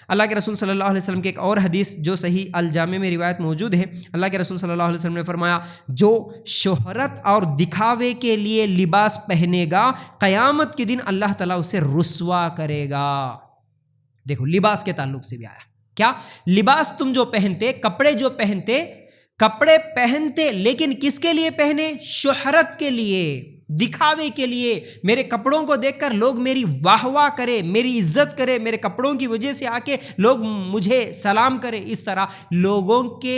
اللہ کے رسول صلی اللہ علیہ وسلم کی ایک اور حدیث جو صحیح الجامع میں روایت موجود ہے، اللہ کے رسول صلی اللہ علیہ وسلم نے فرمایا جو شہرت اور دکھاوے کے لیے لباس پہنے گا قیامت کے دن اللہ تعالیٰ اسے رسوا کرے گا۔ دیکھو لباس کے تعلق سے بھی آیا کیا، لباس تم جو پہنتے، کپڑے پہنتے لیکن کس کے لیے پہنے؟ شہرت کے لیے، دکھاوے کے لیے، میرے کپڑوں کو دیکھ کر لوگ میری واہ واہ کرے، میری عزت کرے، میرے کپڑوں کی وجہ سے آ کے لوگ مجھے سلام کرے، اس طرح لوگوں کے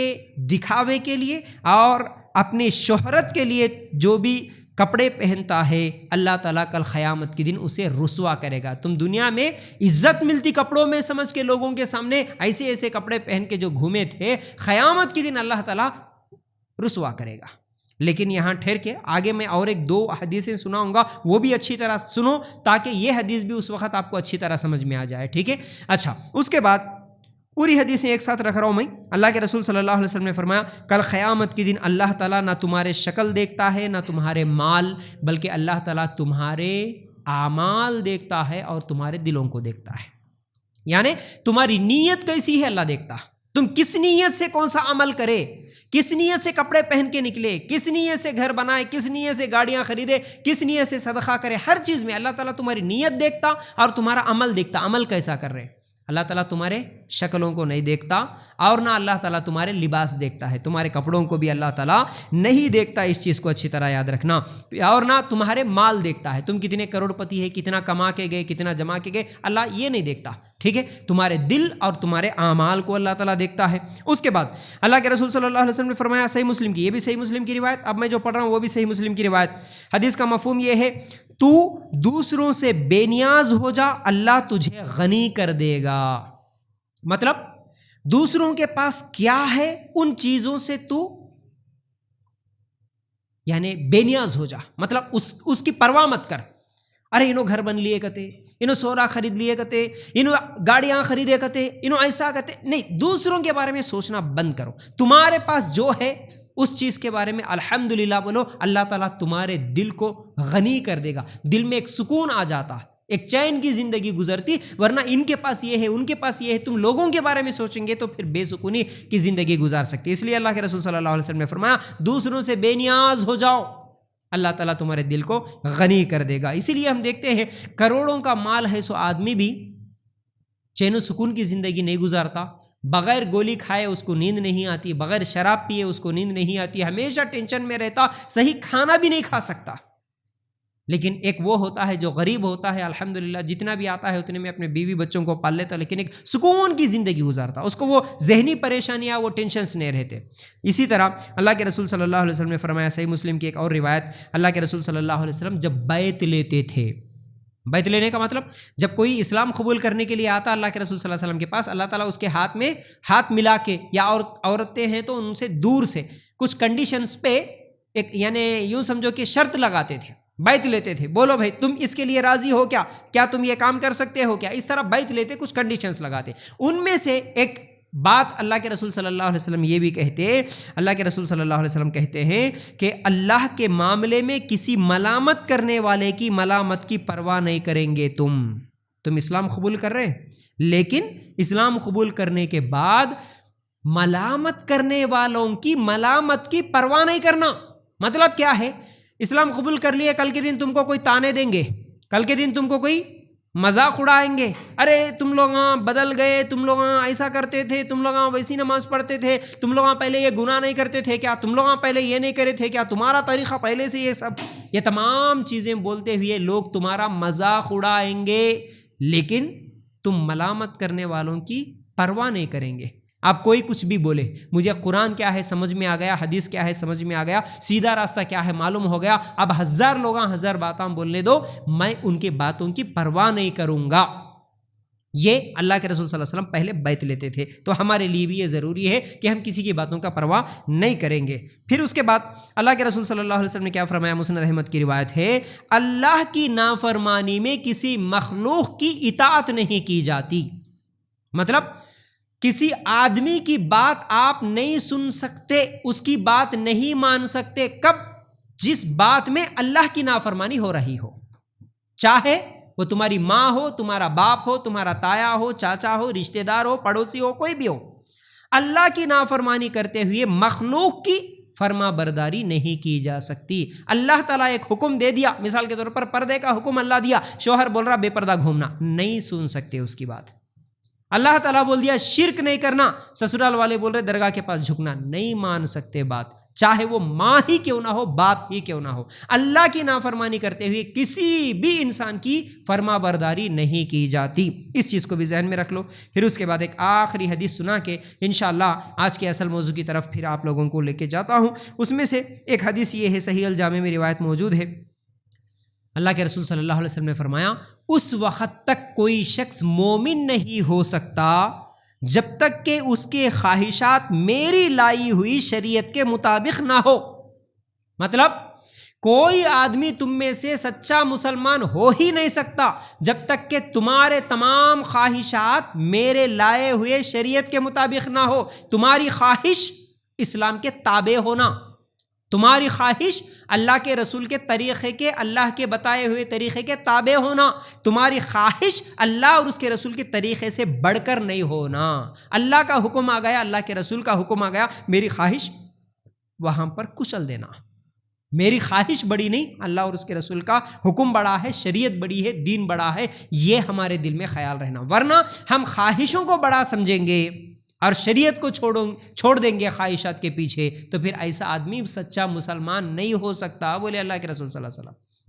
دکھاوے کے لیے اور اپنی شہرت کے لیے جو بھی کپڑے پہنتا ہے اللہ تعالیٰ کل قیامت کے دن اسے رسوا کرے گا۔ تم دنیا میں عزت ملتی کپڑوں میں سمجھ کے لوگوں کے سامنے ایسے ایسے کپڑے پہن کے جو گھومے تھے، قیامت کے دن اللہ تعالیٰ رسوا کرے گا۔ لیکن یہاں ٹھہر کے آگے میں اور ایک دو حدیثیں سناؤں گا، وہ بھی اچھی طرح سنو تاکہ یہ حدیث بھی اس وقت آپ کو اچھی طرح سمجھ میں آ جائے، ٹھیک ہے؟ اچھا، اس کے بعد پوری حدیثیں ایک ساتھ رکھ رہا ہوں میں۔ اللہ کے رسول صلی اللہ علیہ وسلم نے فرمایا کل قیامت کے دن اللہ تعالیٰ نہ تمہارے شکل دیکھتا ہے نہ تمہارے مال، بلکہ اللہ تعالیٰ تمہارے اعمال دیکھتا ہے اور تمہارے دلوں کو دیکھتا ہے، یعنی تمہاری نیت کیسی ہے اللہ دیکھتا، تم کس نیت سے کون سا عمل کرے، کس نیت سے کپڑے پہن کے نکلے، کس نیت سے گھر بنائے، کس نیت سے گاڑیاں خریدے، کس نیت سے صدقہ کرے، ہر چیز میں اللہ تعالیٰ تمہاری نیت دیکھتا اور تمہارا عمل دیکھتا، عمل کیسا کر رہے۔ اللہ تعالیٰ تمہارے شکلوں کو نہیں دیکھتا اور نہ اللہ تعالیٰ تمہارے لباس دیکھتا ہے، تمہارے کپڑوں کو بھی اللہ تعالیٰ نہیں دیکھتا، اس چیز کو اچھی طرح یاد رکھنا، اور نہ تمہارے مال دیکھتا ہے، تم کتنے کروڑ پتی ہے، کتنا کما کے گئے، کتنا جمع کے گئے، اللہ یہ نہیں دیکھتا، ٹھیک ہے؟ تمہارے دل اور تمہارے اعمال کو اللہ تعالیٰ دیکھتا ہے۔ اس کے بعد اللہ کے رسول صلی اللہ علیہ وسلم نے فرمایا صحیح مسلم کی، یہ بھی صحیح مسلم کی روایت، اب میں جو پڑھ رہا ہوں وہ بھی صحیح مسلم کی روایت، حدیث کا مفہوم یہ ہے تو دوسروں سے بے نیاز ہو جا، اللہ تجھے غنی کر دے گا۔ مطلب دوسروں کے پاس کیا ہے ان چیزوں سے تو یعنی بے نیاز ہو جا، مطلب اس کی پرواہ مت کر، ارے انہوں گھر بن لیے کتے، انہوں سونا خرید لیے کتے، انہوں گاڑیاں خریدے کتے، انہوں ایسا کتے، نہیں، دوسروں کے بارے میں سوچنا بند کرو، تمہارے پاس جو ہے اس چیز کے بارے میں الحمدللہ بولو، اللہ تعالیٰ تمہارے دل کو غنی کر دے گا، دل میں ایک سکون آ جاتا، ایک چین کی زندگی گزرتی، ورنہ ان کے پاس یہ ہے، ان کے پاس یہ ہے، تم لوگوں کے بارے میں سوچیں گے تو پھر بے سکونی کی زندگی گزار سکتی۔ اس لیے اللہ کے رسول صلی اللہ علیہ وسلم نے فرمایا دوسروں سے بے نیاز ہو جاؤ، اللہ تعالیٰ تمہارے دل کو غنی کر دے گا۔ اسی لیے ہم دیکھتے ہیں کروڑوں کا مال ہے سو آدمی بھی چین و سکون کی زندگی نہیں گزارتا، بغیر گولی کھائے اس کو نیند نہیں آتی، بغیر شراب پیے اس کو نیند نہیں آتی، ہمیشہ ٹینشن میں رہتا، صحیح کھانا بھی نہیں کھا سکتا۔ لیکن ایک وہ ہوتا ہے جو غریب ہوتا ہے، الحمدللہ جتنا بھی آتا ہے اتنے میں اپنے بیوی بچوں کو پال لیتا، لیکن ایک سکون کی زندگی گزارتا، اس کو وہ ذہنی پریشانیاں، وہ ٹینشنز نہیں رہتے۔ اسی طرح اللہ کے رسول صلی اللہ علیہ وسلم نے فرمایا صحیح مسلم کی ایک اور روایت، اللہ کے رسول صلی اللہ علیہ وسلم جب بیعت لیتے تھے، بیعت لینے کا مطلب جب کوئی اسلام قبول کرنے کے لیے آتا اللہ کے رسول صلی اللہ علیہ وسلم کے پاس، اللہ تعالیٰ اس کے ہاتھ میں ہاتھ ملا کے، یا عورتیں ہیں تو ان سے دور سے کچھ کنڈیشنز پہ ایک یعنی یوں سمجھو کہ شرط لگاتے تھے، بیعت لیتے تھے، بولو بھائی تم اس کے لیے راضی ہو کیا تم یہ کام کر سکتے ہو کیا، اس طرح بیعت لیتے، کچھ کنڈیشنز لگاتے۔ ان میں سے ایک بات اللہ کے رسول صلی اللہ علیہ وسلم یہ بھی کہتے، اللہ کے رسول صلی اللہ علیہ وسلم کہتے ہیں کہ اللہ کے معاملے میں کسی ملامت کرنے والے کی ملامت کی پرواہ نہیں کریں گے، تم اسلام قبول کر رہے ہیں، لیکن اسلام قبول کرنے کے بعد ملامت کرنے والوں کی ملامت کی پرواہ نہیں کرنا۔ مطلب کیا ہے؟ اسلام قبول کر لیے، کل کے دن تم کو کوئی تانے دیں گے، کل کے دن تم کو کوئی مذاق اڑائیں گے، ارے تم لوگ بدل گئے، تم لوگ ایسا کرتے تھے، تم لوگ ویسی نماز پڑھتے تھے، تم لوگ پہلے یہ گناہ نہیں کرتے تھے کیا، تم لوگ پہلے یہ نہیں کرے تھے کیا، تمہارا طریقہ پہلے سے یہ سب، یہ تمام چیزیں بولتے ہوئے لوگ تمہارا مذاق اڑائیں گے، لیکن تم ملامت کرنے والوں کی پرواہ نہیں کریں گے۔ آپ کوئی کچھ بھی بولے، مجھے قرآن کیا ہے سمجھ میں آ گیا، حدیث کیا ہے سمجھ میں آ گیا، سیدھا راستہ کیا ہے معلوم ہو گیا، اب ہزار لوگ ہزار باتیں بولنے دو، میں ان کے باتوں کی پرواہ نہیں کروں گا۔ یہ اللہ کے رسول صلی اللہ علیہ وسلم پہلے بیعت لیتے تھے، تو ہمارے لیے بھی یہ ضروری ہے کہ ہم کسی کی باتوں کا پرواہ نہیں کریں گے۔ پھر اس کے بعد اللہ کے رسول صلی اللہ علیہ وسلم نے کیا فرمایا، مسند احمد کی روایت ہے، اللہ کی نافرمانی میں کسی مخلوق کی اطاعت نہیں کی جاتی۔ مطلب کسی آدمی کی بات آپ نہیں سن سکتے، اس کی بات نہیں مان سکتے، کب؟ جس بات میں اللہ کی نافرمانی ہو رہی ہو، چاہے وہ تمہاری ماں ہو، تمہارا باپ ہو، تمہارا تایا ہو، چاچا ہو، رشتہ دار ہو، پڑوسی ہو، کوئی بھی ہو، اللہ کی نافرمانی کرتے ہوئے مخلوق کی فرما برداری نہیں کی جا سکتی۔ اللہ تعالیٰ ایک حکم دے دیا، مثال کے طور پر پردے کا حکم اللہ دیا، شوہر بول رہا بے پردہ گھومنا، نہیں سن سکتے اس کی بات۔ اللہ تعالیٰ بول دیا شرک نہیں کرنا، سسرال والے بول رہے درگاہ کے پاس جھکنا، نہیں مان سکتے بات، چاہے وہ ماں ہی کیوں نہ ہو، باپ ہی کیوں نہ ہو۔ اللہ کی نافرمانی کرتے ہوئے کسی بھی انسان کی فرما برداری نہیں کی جاتی، اس چیز کو بھی ذہن میں رکھ لو۔ پھر اس کے بعد ایک آخری حدیث سنا کے انشاءاللہ آج کے اصل موضوع کی طرف پھر آپ لوگوں کو لے کے جاتا ہوں۔ اس میں سے ایک حدیث یہ ہے، صحیح الجامع میں روایت موجود ہے، اللہ کے رسول صلی اللہ علیہ وسلم نے فرمایا اس وقت تک کوئی شخص مومن نہیں ہو سکتا جب تک کہ اس کے خواہشات میری لائی ہوئی شریعت کے مطابق نہ ہو۔ مطلب کوئی آدمی تم میں سے سچا مسلمان ہو ہی نہیں سکتا جب تک کہ تمہارے تمام خواہشات میرے لائے ہوئے شریعت کے مطابق نہ ہو۔ تمہاری خواہش اسلام کے تابع ہونا، تمہاری خواہش اللہ کے رسول کے طریقے کے، اللہ کے بتائے ہوئے طریقے کے تابع ہونا، تمہاری خواہش اللہ اور اس کے رسول کے طریقے سے بڑھ کر نہیں ہونا۔ اللہ کا حکم آ گیا، اللہ کے رسول کا حکم آ گیا، میری خواہش وہاں پر کچل دینا۔ میری خواہش بڑی نہیں، اللہ اور اس کے رسول کا حکم بڑا ہے، شریعت بڑی ہے، دین بڑا ہے، یہ ہمارے دل میں خیال رہنا، ورنہ ہم خواہشوں کو بڑا سمجھیں گے اور شریعت کو چھوڑ دیں گے خواہشات کے پیچھے، تو پھر ایسا آدمی سچا مسلمان نہیں ہو سکتا، بولے اللہ کے رسول صلی اللہ علیہ وسلم۔